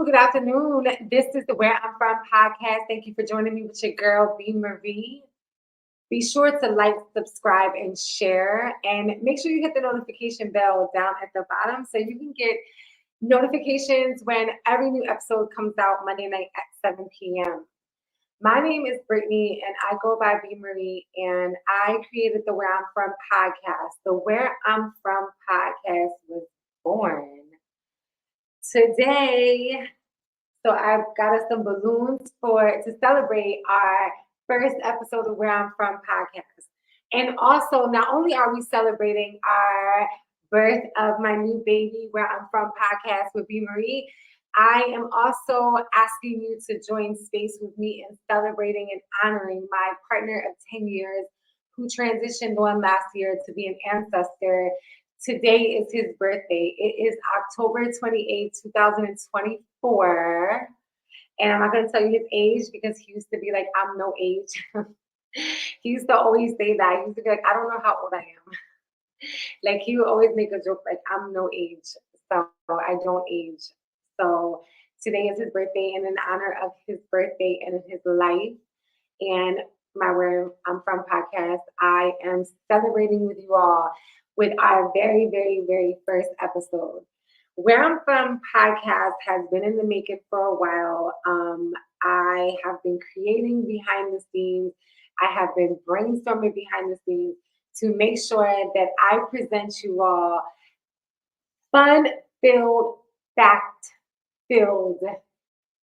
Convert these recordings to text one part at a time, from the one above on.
good afternoon. This is the Where I'm From podcast. Thank you for joining me with your girl, B.MARIE. Be sure to like, subscribe, and share. And make sure you hit the notification bell down at the bottom so you can get notifications when every new episode comes out Monday night at 7 p.m. My name is Brittany, and I go by B.MARIE, and I created the Where I'm From podcast. The Where I'm From podcast was born today. So I've got us some balloons to celebrate our first episode of Where I'm From podcast. And also, not only are we celebrating our birth of my new baby, Where I'm From podcast with B.MARIE, I am also asking you to join space with me in celebrating and honoring my partner of 10 years who transitioned on last year to be an ancestor. Today is his birthday. It is October 28th, 2024. And I'm not going to tell you his age because he used to be like, I'm no age. He used to always say that. He used to be like, I don't know how old I am. Like he would always make a joke like, I'm no age. So I don't age. So today is his birthday, and in honor of his birthday and his life and my Where I'm From podcast, I am celebrating with you all with our very, very, very first episode. Where I'm From podcast has been in the making for a while. I have been creating behind the scenes. I have been brainstorming behind the scenes to make sure that I present you all fun-filled, fact-filled,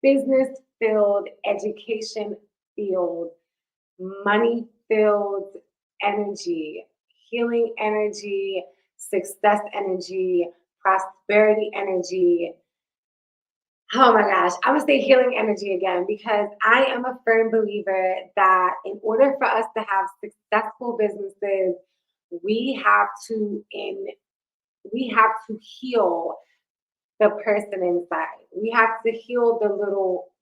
business-filled, education-filled, money-filled energy, healing energy, success energy, prosperity energy. Oh my gosh, I'm gonna say healing energy again because I am a firm believer that in order for us to have successful businesses, we have to in we have to heal the person inside. We have to heal the little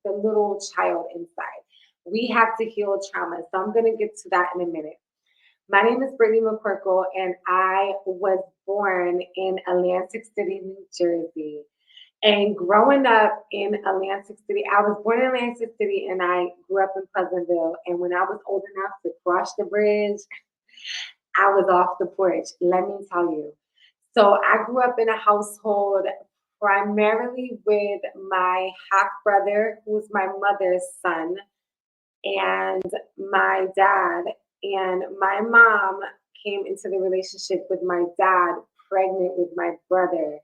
child inside. We have to heal trauma. So I'm gonna get to that in a minute. My name is Brittany McCorkle, and I was born in Atlantic City, New Jersey. And growing up in Atlantic City, I was born in Atlantic City and I grew up in Pleasantville. And when I was old enough to cross the bridge, I was off the porch, let me tell you. So I grew up in a household primarily with my half brother, who was my mother's son, and my dad. And my mom came into the relationship with my dad, pregnant with my brother.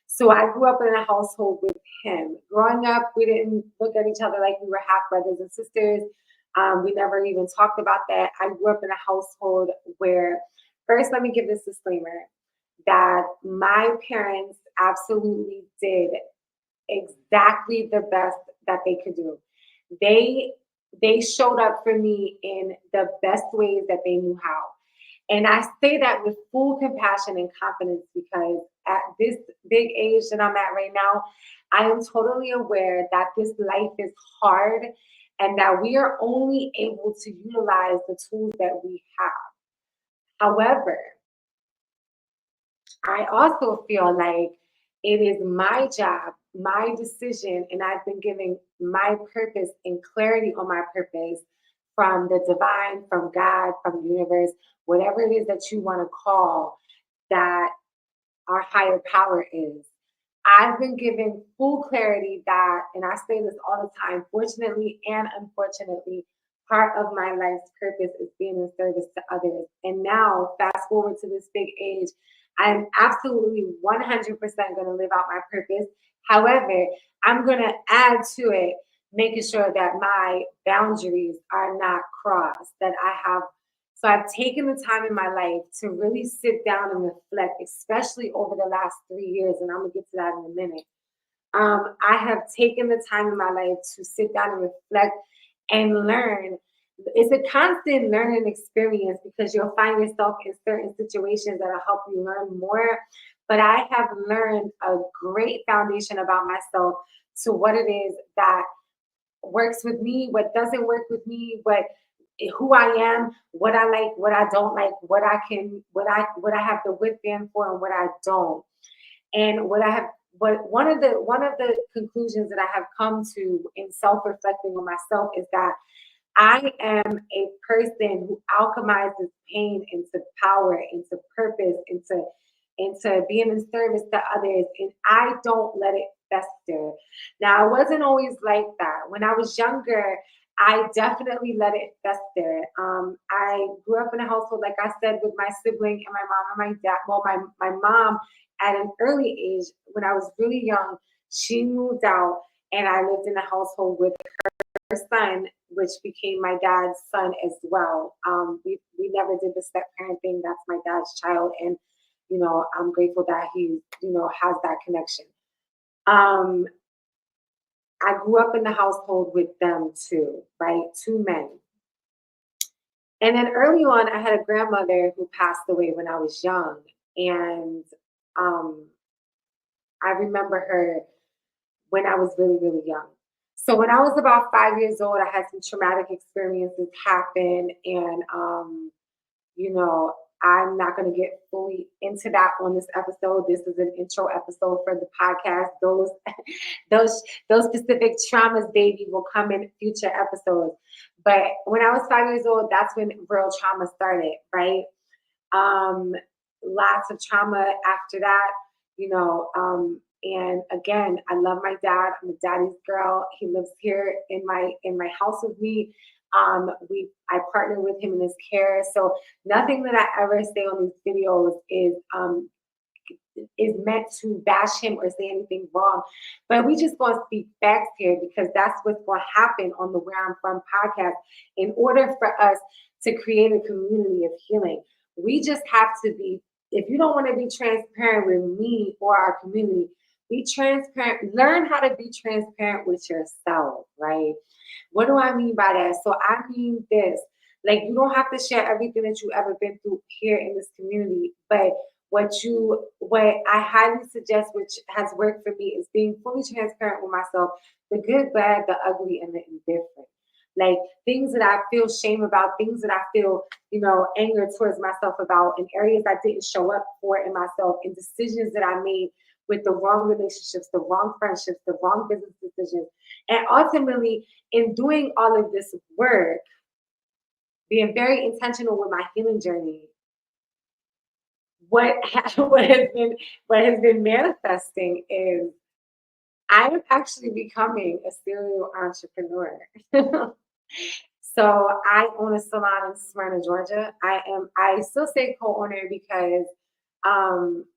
So I grew up in a household with him. Growing up, we didn't look at each other like we were half brothers and sisters. We never even talked about that. I grew up in a household where, first, let me give this disclaimer that my parents absolutely did exactly the best that they could do. They they showed up for me in the best ways that they knew how. And I say that with full compassion and confidence because at this big age that I'm at right now, I am totally aware that this life is hard and that we are only able to utilize the tools that we have. However, I also feel like it is my job, my decision, and I've been given my purpose and clarity on my purpose from the divine, from God, from the universe, whatever it is that you want to call that our higher power is. I've been given full clarity that, and I say this all the time, fortunately and unfortunately, part of my life's purpose is being in service to others. And now, fast forward to this big age, I'm absolutely 100% going to live out my purpose. However, I'm going to add to it, making sure that my boundaries are not crossed, that I have. So I've taken the time in my life to really sit down and reflect, especially over the last 3 years, and I'm going to get to that in a minute. I have taken the time in my life to sit down and reflect and learn. It's a constant learning experience because you'll find yourself in certain situations that'll help you learn more. But I have learned a great foundation about myself to what it is that works with me, what doesn't work with me, who I am, what I like, what I don't like, what I have the withstand for and what I don't. And what I have but one of the conclusions that I have come to in self-reflecting on myself is that I am a person who alchemizes pain into power, into purpose, into being in service to others, and I don't let it fester. Now, I wasn't always like that. When I was younger, I definitely let it fester. I grew up in a household, like I said, with my sibling and my mom and my dad. Well, my mom at an early age, when I was really young, she moved out, and I lived in a household with son, which became my dad's son as well. We never did the step parent thing. That's my dad's child, and I'm grateful that he has that connection. Um, I grew up in the household with them too, right? Two men, and then early on, I had a grandmother who passed away when I was young, and um, I remember her when I was really, really young. So when I was about 5 years old, I had some traumatic experiences happen, and you know, I'm not going to get fully into that on this episode. This is an intro episode for the podcast. Those those specific traumas, baby, will come in future episodes. But when I was 5 years old, that's when real trauma started, right? Um, Lots of trauma after that, and again, I love my dad. I'm a daddy's girl. He lives here in my house with me. I partner with him in his care. So nothing that I ever say on these videos is meant to bash him or say anything wrong. But we just want to speak facts here because that's what's going to happen on the Where I'm From podcast. In order for us to create a community of healing, we just have to be, if you don't want to be transparent with me or our community, be transparent. Learn how to be transparent with yourself, right? What do I mean by that? So I mean this. Like you don't have to share everything that you ever been through here in this community, but what I highly suggest, which has worked for me, is being fully transparent with myself, the good, bad, the ugly, and the indifferent. Like things that I feel shame about, things that I feel, anger towards myself about, and areas I didn't show up for in myself, and decisions that I made with the wrong relationships, the wrong friendships, the wrong business decisions. And ultimately, in doing all of this work, being very intentional with my healing journey, what what has been manifesting is I am actually becoming a serial entrepreneur. So I own a salon in Smyrna, Georgia. I still say co-owner because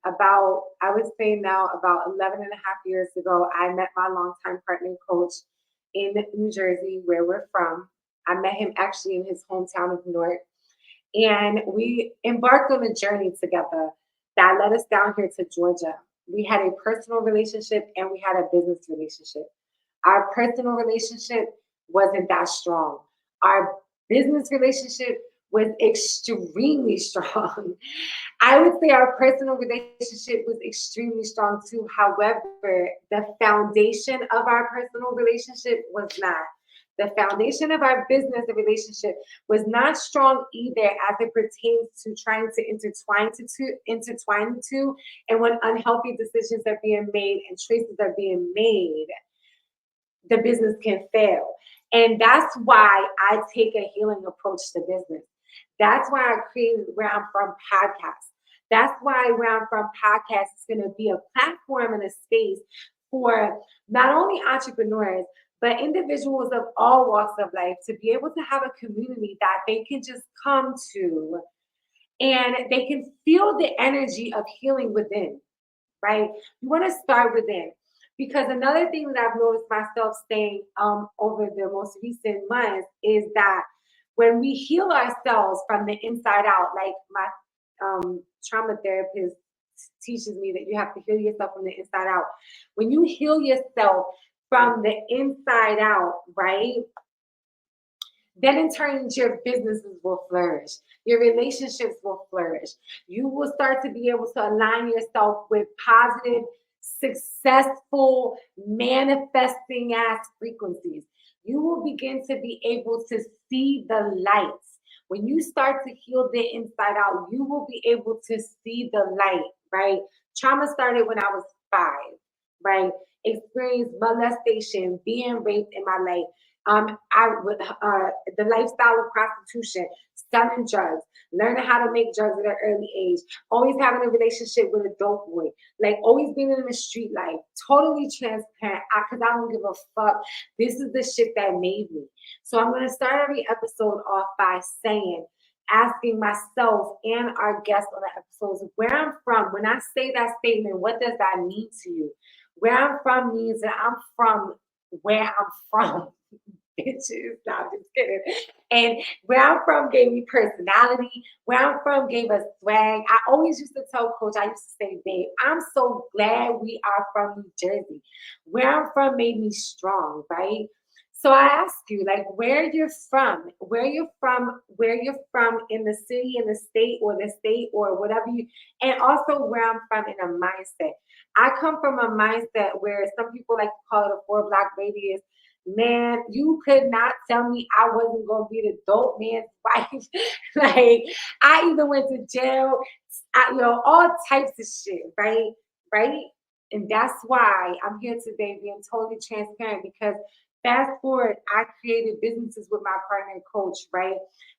about I would say now about 11 and a half years ago, I met my longtime partner coach in New Jersey, where we're from. I met him actually in his hometown of Newark. And we embarked on a journey together that led us down here to Georgia. We had a personal relationship and we had a business relationship. Our personal relationship wasn't that strong. Our business relationship was extremely strong. I would say our personal relationship was extremely strong too. However, the foundation of our personal relationship was not. The foundation of our business and relationship was not strong either as it pertains to trying to intertwine the two, and when unhealthy decisions are being made and choices are being made, the business can fail. And that's why I take a healing approach to business. That's why I created Where I'm From podcast. That's why Where I'm From podcast is going to be a platform and a space for not only entrepreneurs, but individuals of all walks of life to be able to have a community that they can just come to and they can feel the energy of healing within, right? You want to start within. Because another thing that I've noticed myself saying over the most recent months is that when we heal ourselves from the inside out, like my trauma therapist teaches me that you have to heal yourself from the inside out. When you heal yourself from the inside out, right? Then in turn, your businesses will flourish. Your relationships will flourish. You will start to be able to align yourself with positive, successful, manifesting ass frequencies. You will begin to be able to see the lights. When you start to heal the inside out, you will be able to see the light, right? Trauma started when I was 5. right? Experienced molestation, being raped in my life. I with the lifestyle of prostitution, selling drugs, learning how to make drugs at an early age, always having a relationship with a dope boy, like always being in the street life, totally transparent. Because I don't give a fuck. This is the shit that made me. So I'm gonna start every episode off by saying, asking myself and our guests on the episodes where I'm from. When I say that statement, what does that mean to you? Where I'm from means that I'm from where I'm from. Bitches, no, I'm just kidding. And where I'm from gave me personality. Where I'm from gave us swag. I always used to tell Coach, I used to say, babe, I'm so glad we are from New Jersey. Where I'm from made me strong, right? So I ask you, like, where you're from in the city, in the state, or whatever you, and also where I'm from in a mindset. I come from a mindset where some people like to call it a 4 block radius. Man, you could not tell me I wasn't gonna be the dope man's wife. Like I even went to jail, all types of shit, right? Right? And that's why I'm here today being totally transparent because fast forward, I created businesses with my partner and coach, right?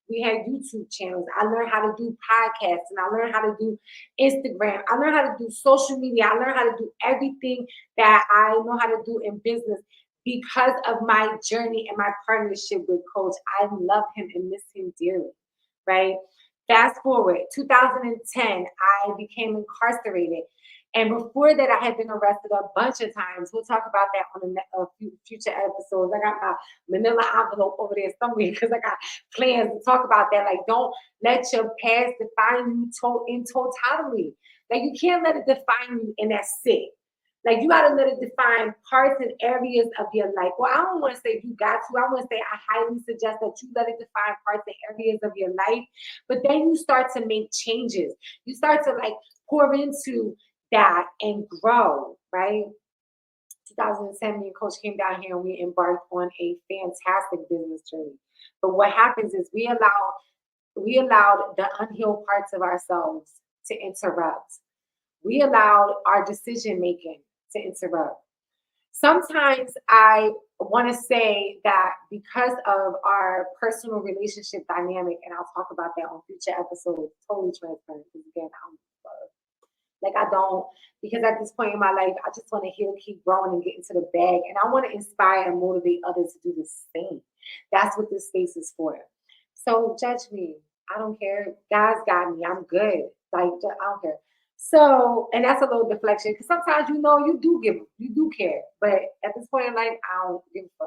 We had YouTube channels. I learned how to do podcasts and I learned how to do Instagram. I learned how to do social media. I learned how to do everything that I know how to do in business because of my journey and my partnership with Coach. I love him and miss him dearly, right? Fast forward, 2010, I became incarcerated. And before that, I had been arrested a bunch of times. We'll talk about that on a few future episodes. I got my manila envelope over there somewhere because I got plans to talk about that. Like, don't let your past define you in totality. Like, you can't let it define you, and that's it. Like you gotta let it define parts and areas of your life. Well, I don't want to say you got to. I want to say I highly suggest that you let it define parts and areas of your life. But then you start to make changes. You start to like pour into that and grow, right? 2010, me and Coach came down here and we embarked on a fantastic business journey. But what happens is we allowed the unhealed parts of ourselves to interrupt. We allowed our decision making to interrupt. Sometimes I want to say that because of our personal relationship dynamic, and I'll talk about that on future episodes, totally transparent. Because again, like I don't, because at this point in my life, I just want to heal, keep growing, and get into the bag, and I want to inspire and motivate others to do the same. That's what this space is for. So judge me. I don't care. God's got me. I'm good. Like I don't care. So, and that's a little deflection because sometimes you do care, but at this point in life, I don't give a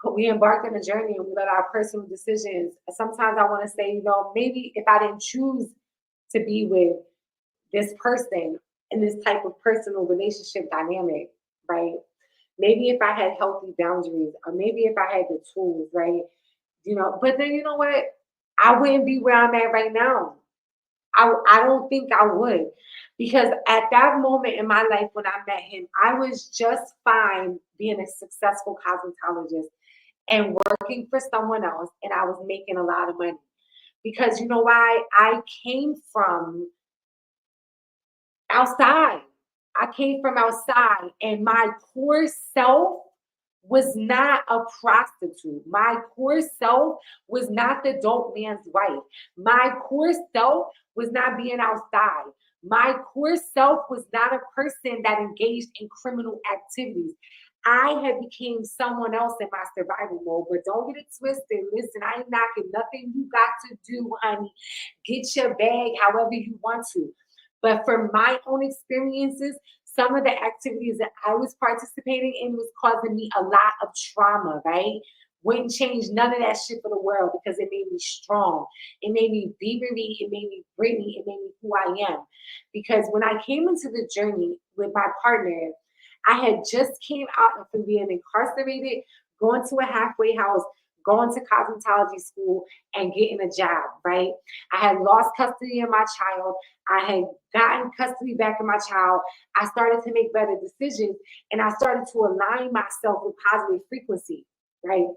fuck. We embarked on a journey and we let our personal decisions. Sometimes I want to say, maybe if I didn't choose to be with this person in this type of personal relationship dynamic, right? Maybe if I had healthy boundaries, or maybe if I had the tools, right? But then you know what? I wouldn't be where I'm at right now. I don't think I would. Because at that moment in my life when I met him, I was just fine being a successful cosmetologist and working for someone else, and I was making a lot of money. Because you know why? I came from outside. I came from outside, and my core self was not a prostitute. My core self was not the dope man's wife. My core self was not being outside. My core self was not a person that engaged in criminal activities. I had became someone else in my survival mode, but don't get it twisted. Listen, I ain't knocking nothing you got to do, honey. Get your bag however you want to. But from my own experiences, some of the activities that I was participating in was causing me a lot of trauma, right? Wouldn't change none of that shit for the world because it made me strong. It made me be me. It made me Brittany. It made me who I am. Because when I came into the journey with my partner, I had just came out from being incarcerated, going to a halfway house, going to cosmetology school, and getting a job, right? I had lost custody of my child. I had gotten custody back of my child. I started to make better decisions and I started to align myself with positive frequency, right?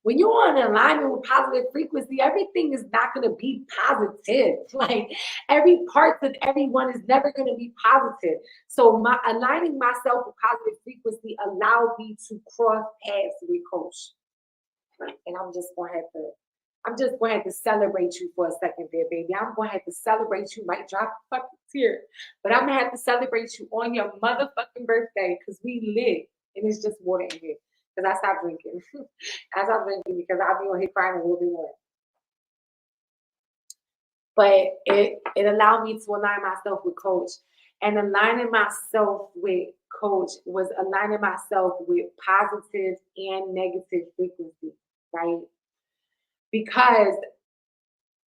When you're on alignment with positive frequency, everything is not going to be positive. Like every part of everyone is never going to be positive. So my aligning myself with positive frequency allowed me to cross paths with Coach. And I'm just going to have to celebrate you for a second there, baby. I'm going to have to celebrate you. Might drop a fucking tear, but I'm going to have to celebrate you on your motherfucking birthday because we live. And it's just water in here because I stopped drinking. I stopped drinking because I'll be on here crying a little bit more. But it allowed me to align myself with Coach. And aligning myself with Coach was aligning myself with positive and negative frequency, right? Because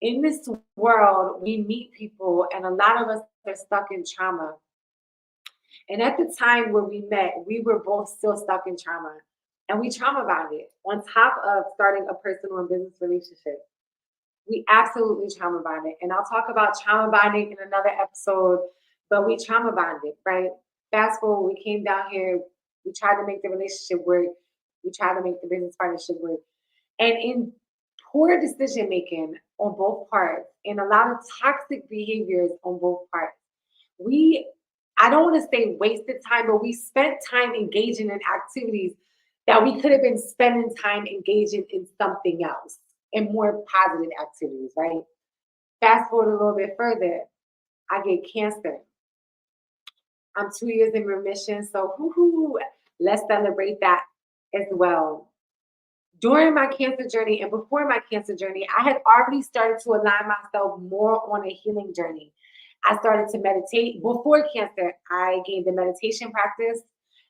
in this world, we meet people, and a lot of us are stuck in trauma. And at the time when we met, we were both still stuck in trauma. And we trauma bonded on top of starting a personal and business relationship. We absolutely trauma bonded. And I'll talk about trauma bonding in another episode, but we trauma bonded, right? Fast forward, we came down here, we tried to make the relationship work, we tried to make the business partnership work. And in poor decision making on both parts and a lot of toxic behaviors on both parts, we, I don't want to say wasted time, but we spent time engaging in activities that we could have been spending time engaging in something else and more positive activities, right? Fast forward a little bit further, I get cancer. I'm 2 years in remission, so let's celebrate that as well. During my cancer journey and before my cancer journey, I had already started to align myself more on a healing journey. I started to meditate. Before cancer, I gained a meditation practice.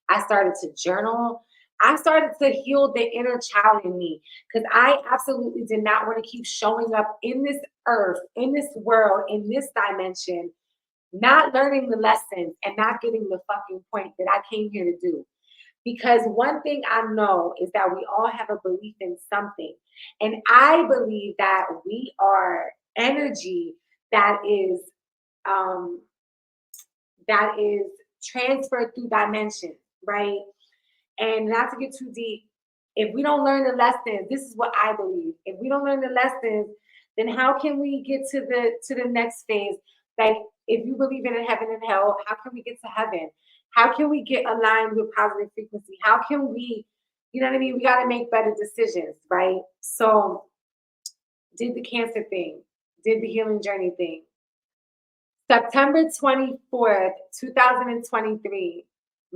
I started to journal. I started to heal the inner child in me because I absolutely did not want to keep showing up in this earth, in this world, in this dimension, not learning the lessons and not getting the fucking point that I came here to do. Because one thing I know is that we all have a belief in something. And I believe that we are energy that is um, that is transferred through dimensions, right? And not to get too deep, if we don't learn the lessons, this is what I believe. If we don't learn the lessons, then how can we get to the next phase? Like if you believe in heaven and hell, how can we get to heaven? How can we get aligned with positive frequency? How can we, you know what I mean? We got to make better decisions, right? So did the cancer thing, did the healing journey thing. September 24th, 2023,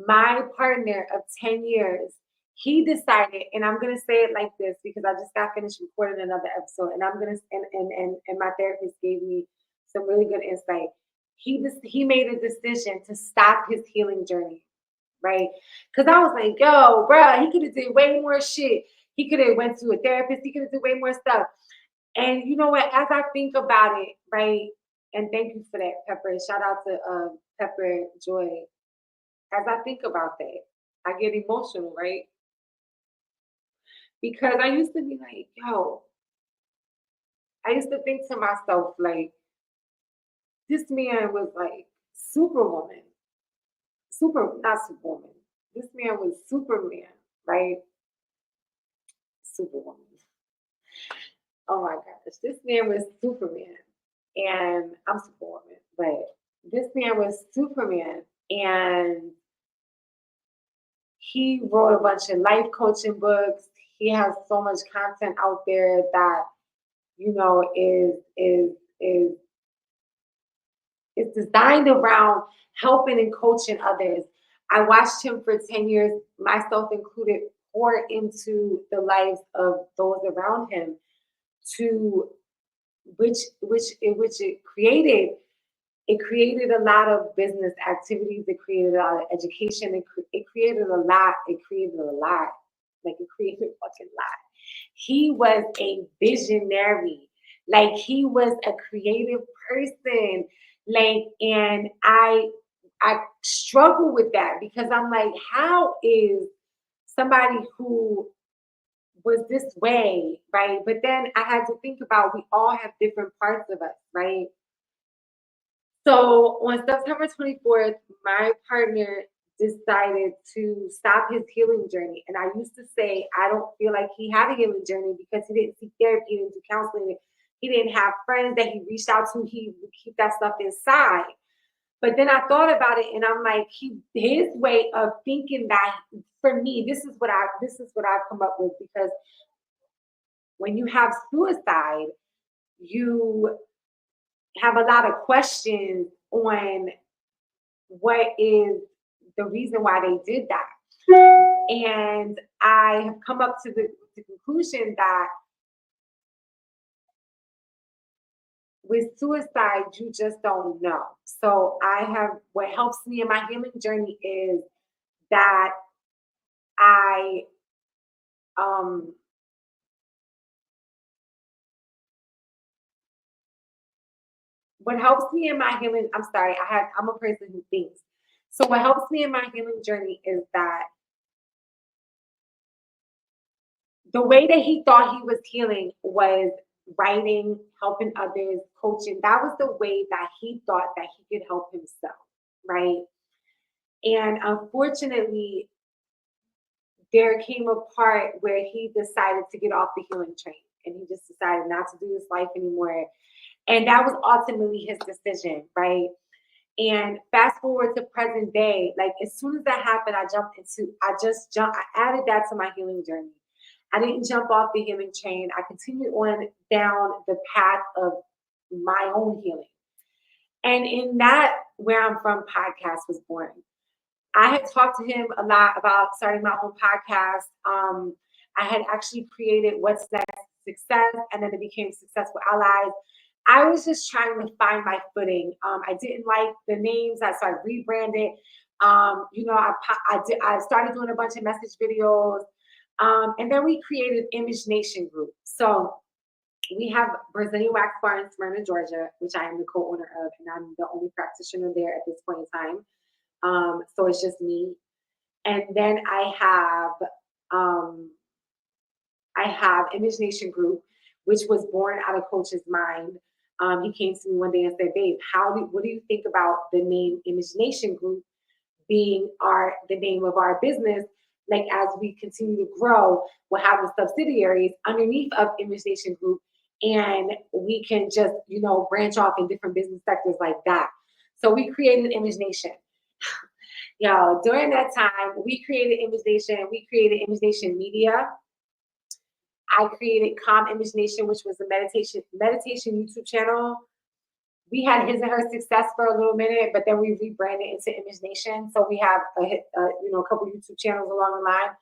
my partner of 10 years, he decided, and I'm gonna say it like this because I just got finished recording another episode, and I'm gonna and my therapist gave me some really good insight. He made a decision to stop his healing journey, right? Because I was like, yo, bro, he could have did way more shit. He could have went to a therapist. He could have did way more stuff. And you know what? As I think about it, right? And thank you for that, Pepper. Shout out to Pepper Joy. As I think about that, I get emotional, right? Because I used to be like, yo, I used to think to myself, like, this man was like superwoman, not superwoman. This man was Superman, right? Superwoman. Oh my gosh, this man was Superman, and I'm Superwoman, but this man was Superman, and he wrote a bunch of life coaching books. He has so much content out there that you know is designed around helping and coaching others. I watched him for 10 years, myself included, pour into the lives of those around him to which it created a lot of business activities. It created a lot of education. It created a lot. It created a lot. Like it created a fucking lot. He was a visionary. Like he was a creative person. Like, and I struggle with that because I'm like, how is somebody who was this way, right? But then I had to think about we all have different parts of us, right? So on September 24th, my partner decided to stop his healing journey. And I used to say, I don't feel like he had a healing journey because he didn't seek therapy, he didn't do counseling, he didn't have friends that he reached out to, he would keep that stuff inside. But then I thought about it and I'm like, his way of thinking that for me, this is what I've come up with because when you have suicide, you have a lot of questions on what is the reason why they did that. And I have come up to the conclusion that with suicide, you just don't know. So what helps me in my healing journey is that I, um, what helps me in my healing, I'm sorry, I'm a person who thinks. So what helps me in my healing journey is that the way that he thought he was healing was writing, helping others, coaching. That was the way that he thought that he could help himself, right? And unfortunately, there came a part where he decided to get off the healing train and he just decided not to do this life anymore. And that was ultimately his decision, right? And fast forward to present day, like as soon as that happened, I added that to my healing journey. I didn't jump off the healing train. I continued on down the path of my own healing. And in that, Where I'm From podcast was born. I had talked to him a lot about starting my own podcast. I had actually created What's Next Success, and then it became Successful Allies. I was just trying to find my footing. I didn't like the names, so I rebranded. I started doing a bunch of message videos, and then we created Image Nation Group. So we have Brazilian Wax Bar in Smyrna, Georgia, which I am the co-owner of, and I'm the only practitioner there at this point in time. So it's just me. And then um, I have Image Nation Group, which was born out of Coach's mind. He came to me one day and said, "Babe, what do you think about the name Image Nation Group being the name of our business? Like as we continue to grow, we'll have the subsidiaries underneath of Image Nation Group, and we can just branch off in different business sectors like that." So we created Image Nation. Yo, during that time, we created Image Nation. We created Image Nation Media. I created Calm Image Nation, which was a meditation YouTube channel. We had His and Her Success for a little minute, but then we rebranded into Image Nation. So we have a couple YouTube channels along the line.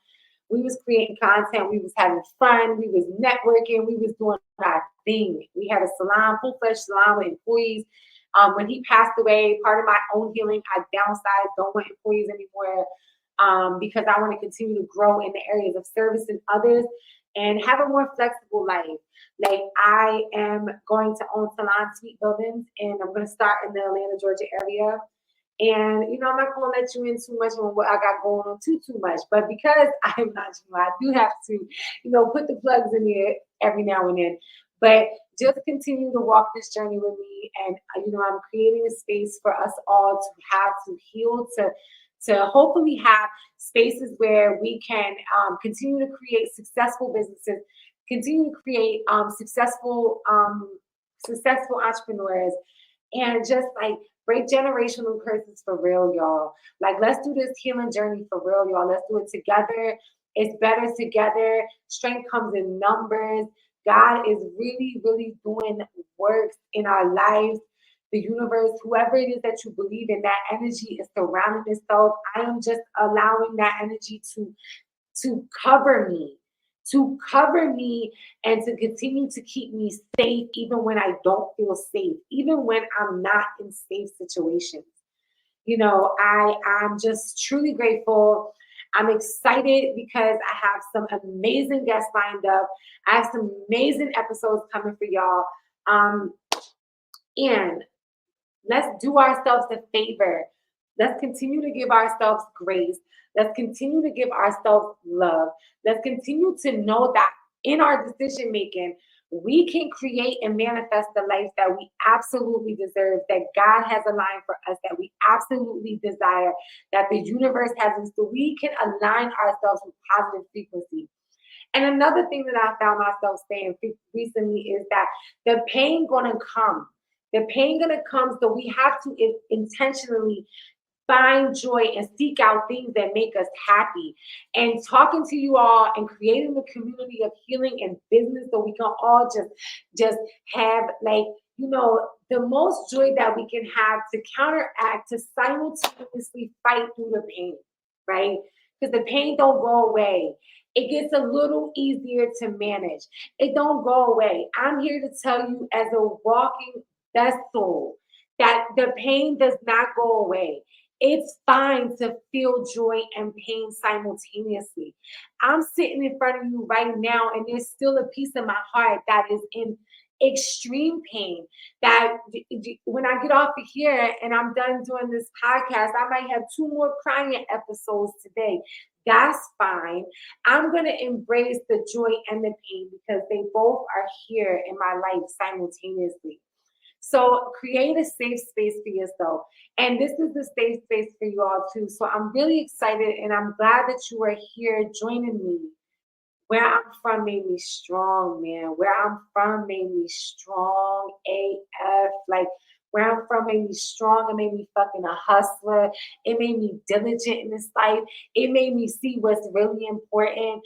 We was creating content. We was having fun. We was networking. We was doing our thing. We had a salon, full-fledged salon with employees. When he passed away, part of my own healing, I downsized, don't want employees anymore, because I want to continue to grow in the areas of service and others and have a more flexible life. Like I am going to own salon suite buildings, and I'm going to start in the Atlanta, Georgia area. And I'm not going to let you in too much on what I got going on too much. But because I'm not, I do have to, put the plugs in there every now and then. But just continue to walk this journey with me, and I'm creating a space for us all to have to heal, to hopefully have spaces where we can continue to create successful businesses, continue to create successful entrepreneurs, and just like break generational curses for real, y'all. Like, let's do this healing journey for real, y'all. Let's do it together. It's better together. Strength comes in numbers. God is really, really doing works in our lives. The universe, whoever it is that you believe in, that energy is surrounding itself. I am just allowing that energy to cover me, and to continue to keep me safe, even when I don't feel safe, even when I'm not in safe situations. I'm just truly grateful. I'm excited because I have some amazing guests lined up. I have some amazing episodes coming for y'all. And let's do ourselves a favor. Let's continue to give ourselves grace. Let's continue to give ourselves love. Let's continue to know that in our decision making, we can create and manifest the life that we absolutely deserve, that God has aligned for us, that we absolutely desire, that the universe has in store. We can align ourselves with positive frequency. And another thing that I found myself saying recently is that the pain gonna come. The pain gonna come, so we have to intentionally find joy and seek out things that make us happy. And talking to you all and creating a community of healing and business, so we can all just have, like, the most joy that we can have to counteract, to simultaneously fight through the pain, right? Because the pain don't go away. It gets a little easier to manage. It don't go away. I'm here to tell you, as a walking vessel, that the pain does not go away. It's fine to feel joy and pain simultaneously. I'm sitting in front of you right now, and there's still a piece of my heart that is in extreme pain. That when I get off of here and I'm done doing this podcast, I might have two more crying episodes today. That's fine. I'm going to embrace the joy and the pain because they both are here in my life simultaneously. So create a safe space for yourself. And this is the safe space for you all too. So I'm really excited and I'm glad that you are here joining me. Where I'm from made me strong, man. Where I'm from made me strong AF. Like, where I'm from made me strong. It made me fucking a hustler. It made me diligent in this life. It made me see what's really important.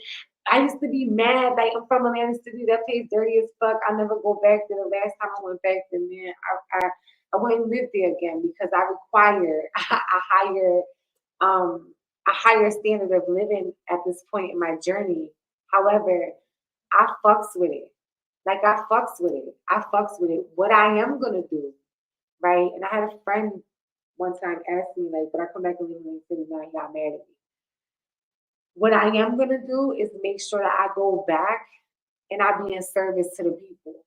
I used to be mad. Like, I'm from Atlanta City. That place dirty as fuck. I never go back there. The last time I went back there, man, I wouldn't live there again because I require higher a higher standard of living at this point in my journey. However, I fucks with it. Like, I fucks with it. I fucks with it. What I am gonna do, right? And I had a friend one time ask me, like, "But I come back and live in the city now, he got mad at me." What I am gonna do is make sure that I go back and I be in service to the people.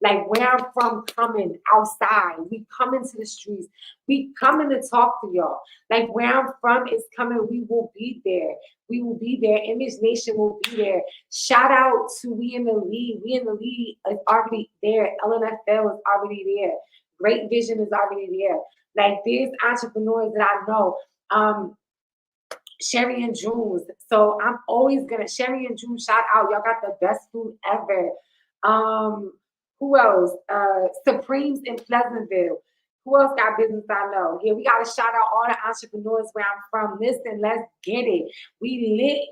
Like, where I'm from, coming outside, we coming to the streets, we coming to talk to y'all. Like, where I'm from is coming, we will be there. We will be there. Image Nation will be there. Shout out to We in the Lead. We in the Lead is already there. LNFL is already there. Great Vision is already there. Like, there's entrepreneurs that I know. Sherry and Jules. So I'm always gonna Sherry and Jules, shout out. Y'all got the best food ever. Who else? Supremes in Pleasantville. Who else got business I know? Yeah, we gotta shout out all the entrepreneurs where I'm from. Listen, let's get it. We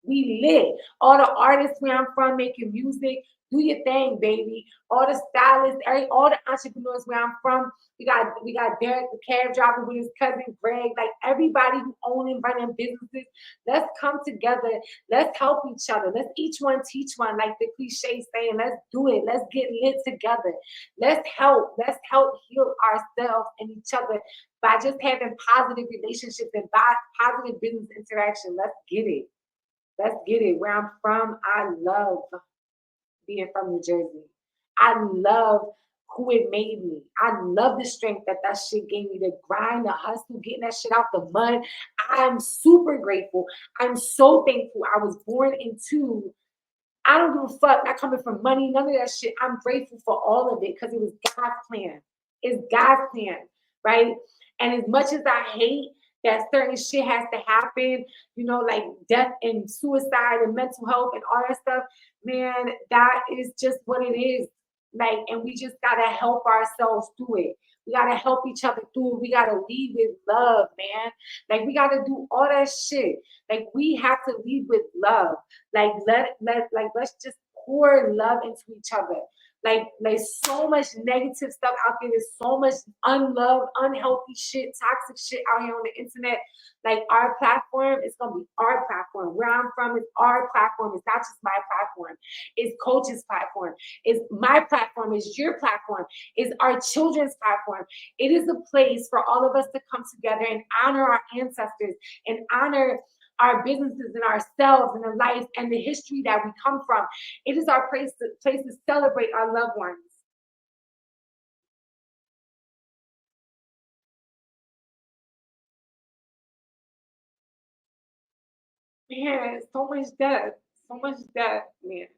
lit. All the artists where I'm from making music. Do your thing, baby. All the stylists, all the entrepreneurs where I'm from. We got Derek, the cab driver, with his cousin Greg. Like, everybody who own and running businesses. Let's come together. Let's help each other. Let's each one teach one, like the cliche saying. Let's do it. Let's get lit together. Let's help. Let's help heal ourselves and each other by just having positive relationships and by positive business interaction. Let's get it. Let's get it. Where I'm from, I love being from New Jersey. I love who it made me. I love the strength that that shit gave me, the grind, the hustle, getting that shit out the mud. I'm super grateful. I'm so thankful I was born into. I don't give a fuck, not coming from money, none of that shit. I'm grateful for all of it because it was God's plan. It's God's plan, right? And as much as I hate that certain shit has to happen, like death and suicide and mental health and all that stuff, man, that is just what it is. Like, and we just gotta help ourselves through it. We gotta help each other through it. We gotta lead with love, man. Like, we gotta do all that shit. Like, we have to lead with love. Let's just pour love into each other. Like so much negative stuff out there. There's so much unloved, unhealthy shit, toxic shit out here on the internet. Like, our platform is gonna be our platform. Where I'm from is our platform. It's not just my platform. It's Coach's platform. It's my platform. It's your platform. It's our children's platform. It is a place for all of us to come together and honor our ancestors and honor our businesses and ourselves and the life and the history that we come from. It is our place to celebrate our loved ones. Man, so much death, man.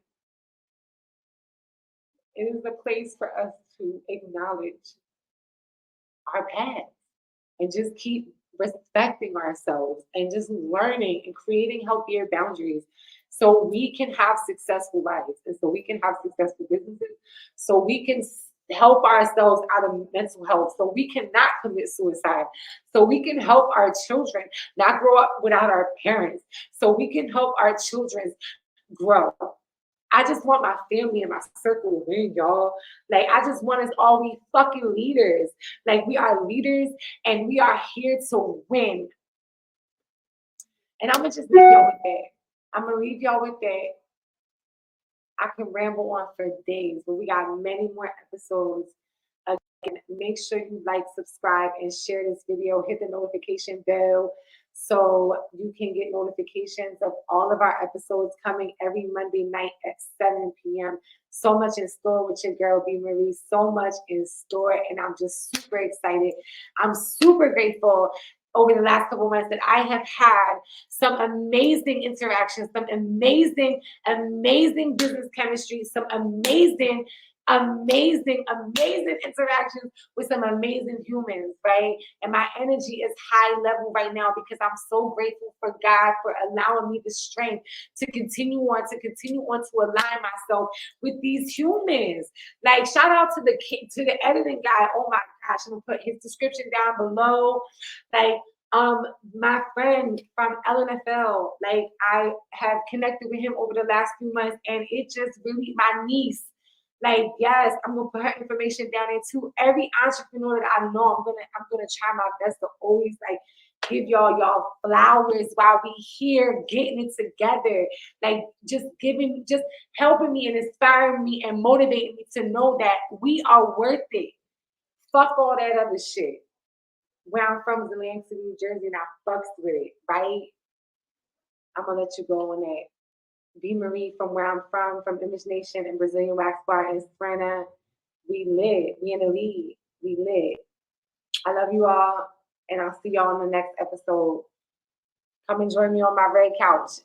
It is a place for us to acknowledge our past and just keep respecting ourselves and just learning and creating healthier boundaries so we can have successful lives and so we can have successful businesses, so we can help ourselves out of mental health, so we cannot commit suicide, so we can help our children not grow up without our parents, so we can help our children grow. I just want my family and my circle to win, y'all. Like, I just want us all be fucking leaders. Like, we are leaders and we are here to win. And I'm gonna just leave y'all with that. I'm gonna leave y'all with that. I can ramble on for days, but we got many more episodes. Again, make sure you like, subscribe, and share this video. Hit the notification bell so you can get notifications of all of our episodes coming every Monday night at 7 p.m. So much in store with your girl, B.MARIE. So much in store, and I'm just super excited. I'm super grateful over the last couple of months that I have had some amazing interactions, some amazing business chemistry, some amazing interactions with some amazing humans, right? And my energy is high level right now because I'm so grateful for God for allowing me the strength to continue on to align myself with these humans. Like, shout out to the editing guy. Oh my gosh, I'm gonna put his description down below. Like, my friend from LNFL, like, I have connected with him over the last few months, and it just really, my niece, like, yes, I'm gonna put her information down there too. Every entrepreneur that I know, I'm gonna try my best to always like give y'all flowers while we here getting it together. Like, just helping me and inspiring me and motivating me to know that we are worth it. Fuck all that other shit. Where I'm from is Atlantic City, New Jersey, and I fucks with it, right? I'm gonna let you go on that. B.MARIE from where I'm from Image Nation and Brazilian Wax Bar in Sprana. We lit. We in the lead. We lit. I love you all, and I'll see y'all in the next episode. Come and join me on my red couch.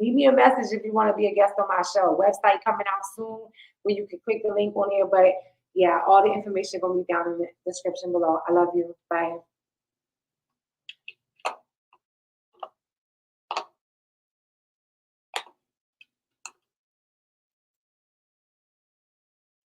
Leave me a message if you want to be a guest on my show. Website coming out soon where you can click the link on there. But yeah, all the information gonna be down in the description below. I love you. Bye.